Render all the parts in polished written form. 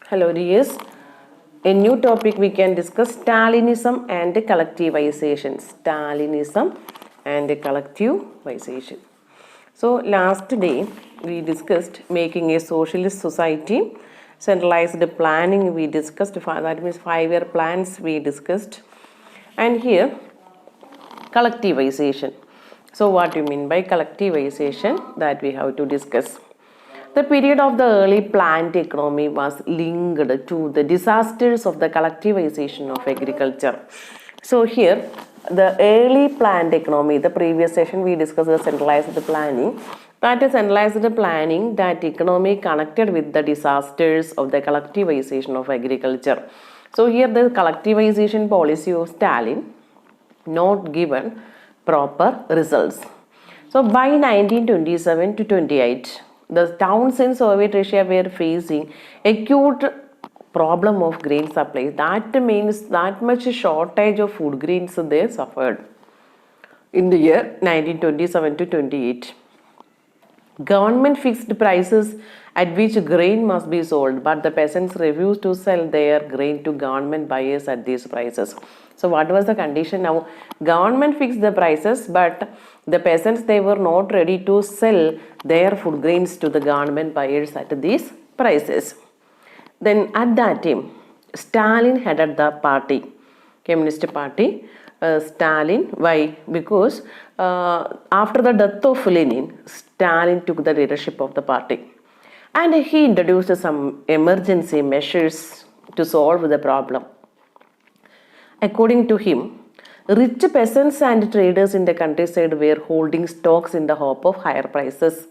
Hello dears. A new topic we can discuss Stalinism and collectivization. Stalinism and collectivization. So last day we discussed making a socialist society, centralized planning we discussed, that means 5-year plans we discussed, and here collectivization. So what do you mean by collectivization? That we have to discuss. The period of the early planned economy was linked to the disasters of the collectivization of agriculture. So here, the early planned economy, the previous session we discussed the centralized planning. That is centralized planning, that economy connected with the disasters of the collectivization of agriculture. So here the collectivization policy of Stalin not given proper results. So by 1927 to 28, the towns in Soviet Russia were facing acute problem of grain supply. That means that much shortage of food grains they suffered in the year 1927 to 28. Government fixed prices at which grain must be sold, but the peasants refused to sell their grain to government buyers at these prices. So what was the condition now? Government fixed the prices, but the peasants, they were not ready to sell their food grains to the government buyers at these prices. Then at that time, Stalin headed the party, Communist Party. Stalin, why? Because after the death of Lenin, Stalin took the leadership of the party, and he introduced some emergency measures to solve the problem. According to him, rich peasants and traders in the countryside were holding stocks in the hope of higher prices.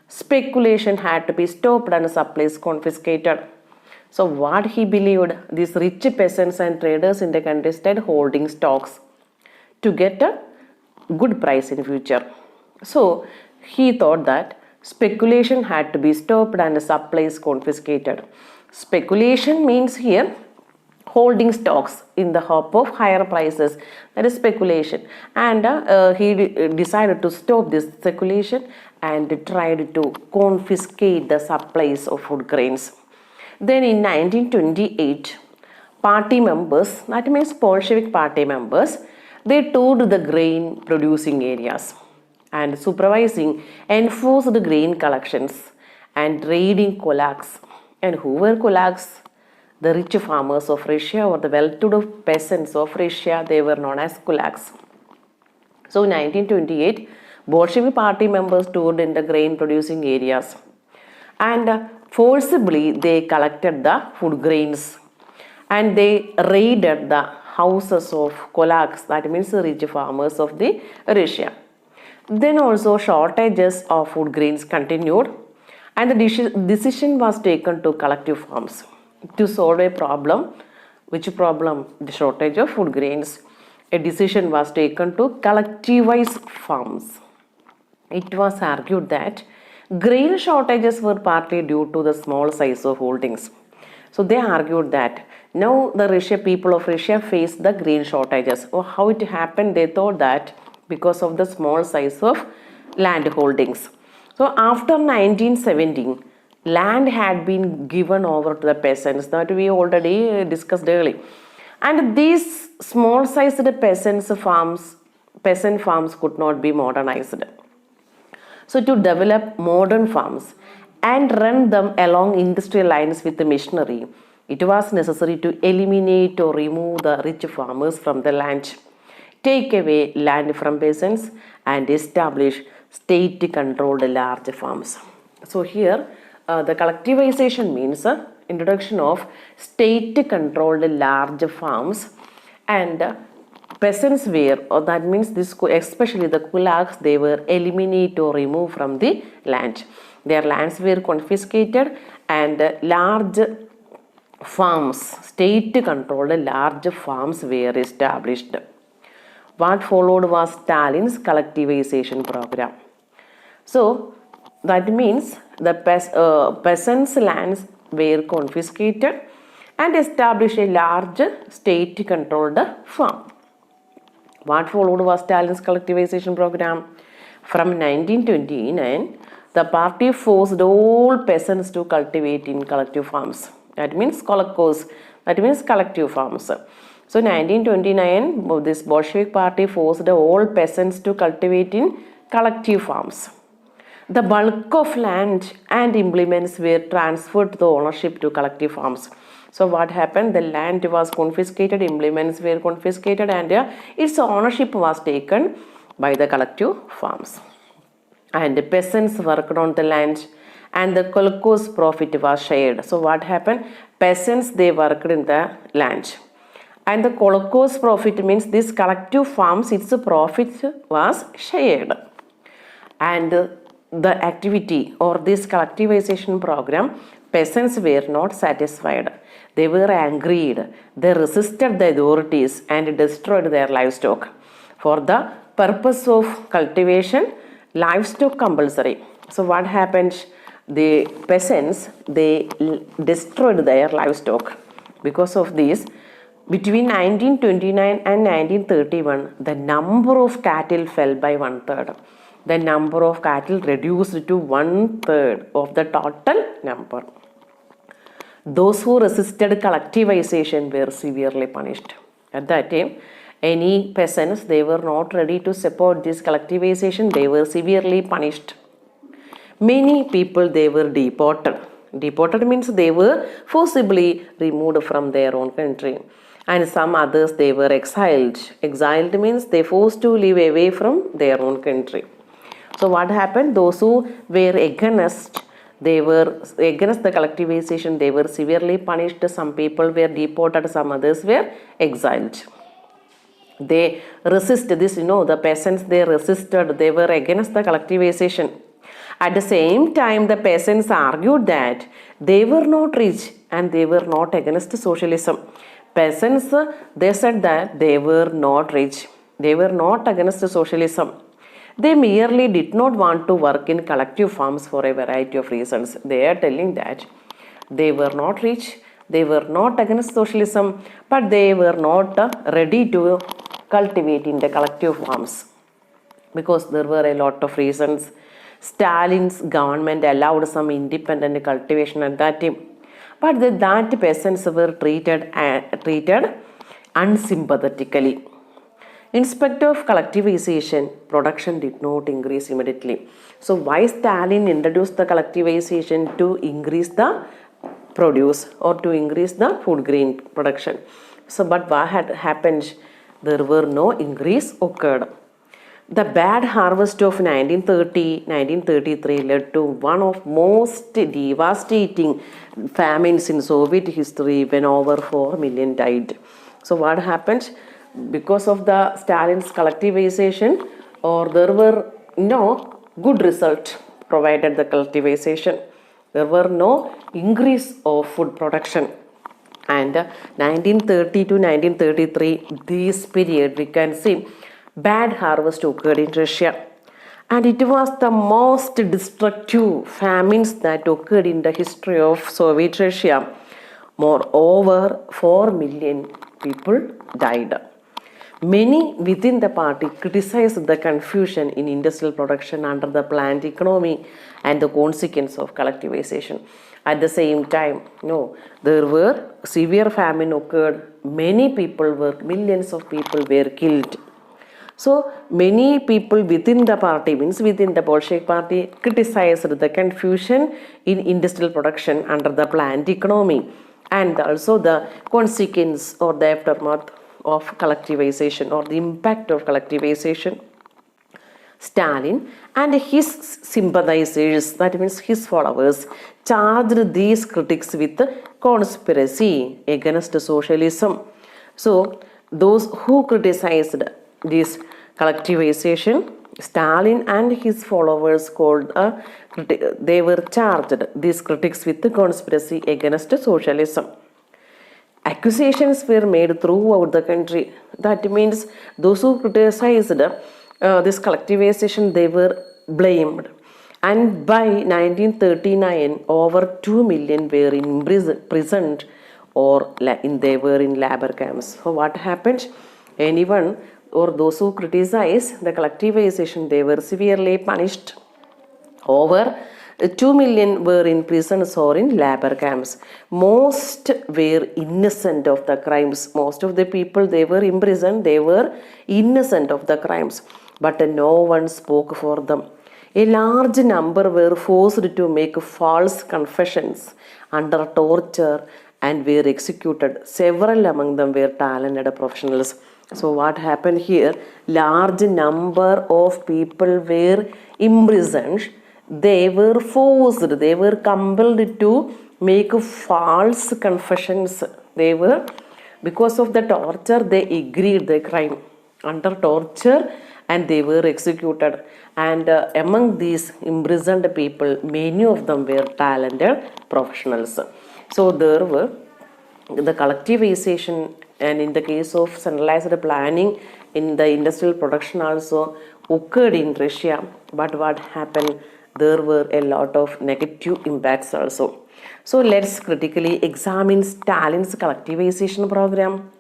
Speculation had to be stopped and supplies confiscated. So what he believed, these rich peasants and traders in the countryside holding stocks to get a good price in future. So he thought that speculation had to be stopped and supplies confiscated. Speculation means here holding stocks in the hope of higher prices, that is speculation, and he decided to stop this speculation and tried to confiscate the supplies of food grains. Then in 1928, party members, that means Bolshevik party members, they toured the grain producing areas and supervising enforced grain collections and raiding kulaks. And who were kulaks? The rich farmers of Russia or the well-to-do peasants of Russia, they were known as kulaks. So in 1928, Bolshevik party members toured in the grain producing areas and forcibly they collected the food grains and they raided the houses of kulaks, that means the rich farmers of the Russia. Then also shortages of food grains continued, and the decision was taken to collective farms to solve a problem. Which problem? The shortage of food grains. A decision was taken to collectivize farms. It was argued that grain shortages were partly due to the small size of holdings. So they argued that now the people of Russia face the grain shortages. Or how it happened? They thought that because of the small size of land holdings. So after 1917, land had been given over to the peasants, that we already discussed earlier, and these small sized peasant farms could not be modernized. So to develop modern farms and run them along industrial lines with the machinery, it was necessary to eliminate or remove the rich farmers from the land, take away land from peasants, and establish state controlled large farms. So here the collectivization means introduction of state controlled large farms, and peasants were, or that means this, especially the kulaks, they were eliminated or removed from the land. Their lands were confiscated and large farms, state controlled large farms were established. What followed was Stalin's collectivization program. So that means the peasants' lands were confiscated and established a large state-controlled farm. What followed was Stalin's collectivization program. From 1929, the party forced all peasants to cultivate in collective farms. That means kolokos, that means collective farms. So 1929, this Bolshevik party forced all peasants to cultivate in collective farms. The bulk of land and implements were transferred to ownership to collective farms. So what happened? The land was confiscated, implements were confiscated, and its ownership was taken by the collective farms. And the peasants worked on the land, and the kolkhoz profit was shared. So what happened? Peasants, they worked in the land. And the kolkhoz profit means this collective farms, its profit was shared. And the activity or this collectivization program, peasants were not satisfied. They were angry. They resisted the authorities and destroyed their livestock. For the purpose of cultivation, livestock compulsory. So what happened? The peasants, they destroyed their livestock. Because of this, between 1929 and 1931, the number of cattle fell by 1/3. The number of cattle reduced to 1/3 of the total number. Those who resisted collectivization were severely punished. At that time, any peasants, they were not ready to support this collectivization, they were severely punished. Many people, they were deported. Deported means they were forcibly removed from their own country. And some others, they were exiled. Exiled means they forced to live away from their own country. So what happened? Those who were against the collectivization, they were severely punished. Some people were deported, some others were exiled. They resisted this, the peasants, they resisted, they were against the collectivization. At the same time, the peasants argued that they were not rich and they were not against socialism. Peasants, they said that they were not rich, they were not against socialism. They merely did not want to work in collective farms for a variety of reasons. They are telling that they were not rich, they were not against socialism, but they were not ready to cultivate in the collective farms because there were a lot of reasons. Stalin's government allowed some independent cultivation at that time, but that peasants were treated unsympathetically. In spite of collectivization, production did not increase immediately. So why Stalin introduced the collectivization? To increase the produce or to increase the food grain production. So but what had happened? There were no increase occurred. The bad harvest of 1930-1933 led to one of most devastating famines in Soviet history when over 4 million died. So what happened? Because of the Stalin's collectivization, or there were no good result provided the collectivization. There were no increase of food production. And 1930 to 1933, this period we can see bad harvest occurred in Russia. And it was the most destructive famines that occurred in the history of Soviet Russia. Moreover, 4 million people died. Many within the party criticized the confusion in industrial production under the planned economy and the consequence of collectivization. At the same time, there were severe famine occurred. Millions of people were killed. So many people within the party, means within the Bolshevik party, criticized the confusion in industrial production under the planned economy and also the consequence or the aftermath of collectivization or the impact of collectivization. Stalin and his sympathizers, that means his followers, charged these critics with conspiracy against socialism. So those who criticized this collectivization, Stalin and his followers they were charged, these critics, with conspiracy against socialism. Accusations were made throughout the country. That means those who criticized this collectivization, they were blamed. And by 1939, over 2 million were imprisoned or they were in labor camps. So what happened? Anyone or those who criticized the collectivization, they were severely punished. Over 2 million were in prisons or in labor camps. Most were innocent of the crimes. Most of the people, they were imprisoned, they were innocent of the crimes, but no one spoke for them. A large number were forced to make false confessions under torture and were executed. Several among them were talented professionals. So what happened here? Large number of people were imprisoned. They were forced, they were compelled to make false confessions. They were, because of the torture, they agreed the crime under torture and they were executed. And among these imprisoned people, many of them were talented professionals. So there were the collectivization, and in the case of centralized planning in the industrial production also occurred in Russia. But what happened? There were a lot of negative impacts also. So let's critically examine Stalin's collectivization program.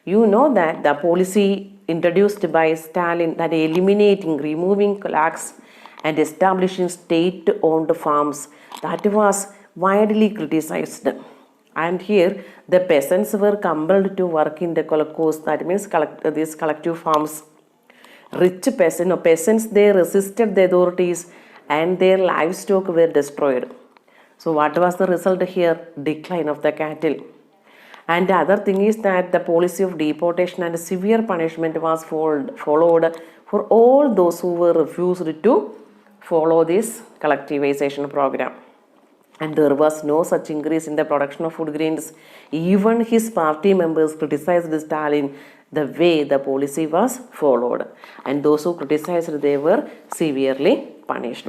You know that the policy introduced by Stalin, that eliminating, removing kulaks and establishing state-owned farms, that was widely criticized. And here the peasants were compelled to work in the kolkhos, that means these collective farms. Rich peasants, they resisted the authorities and their livestock were destroyed. So what was the result here? Decline of the cattle. And the other thing is that the policy of deportation and severe punishment was followed for all those who were refused to follow this collectivization program. And there was no such increase in the production of food grains. Even his party members criticized Stalin the way the policy was followed. And those who criticized, they were severely punished.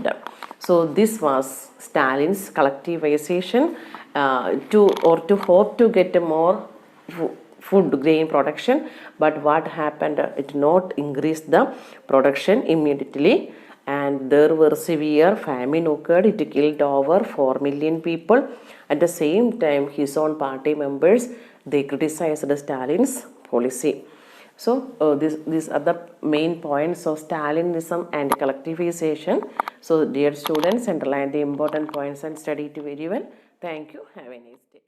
So this was Stalin's collectivization to hope to get more food grain production. But what happened? It not increased the production immediately. And there were severe famine occurred. It killed over 4 million people. At the same time, his own party members, they criticized Stalin's policy. So these are the main points of Stalinism and collectivization. So dear students, underline the important points and study it very well. Thank you. Have a nice day.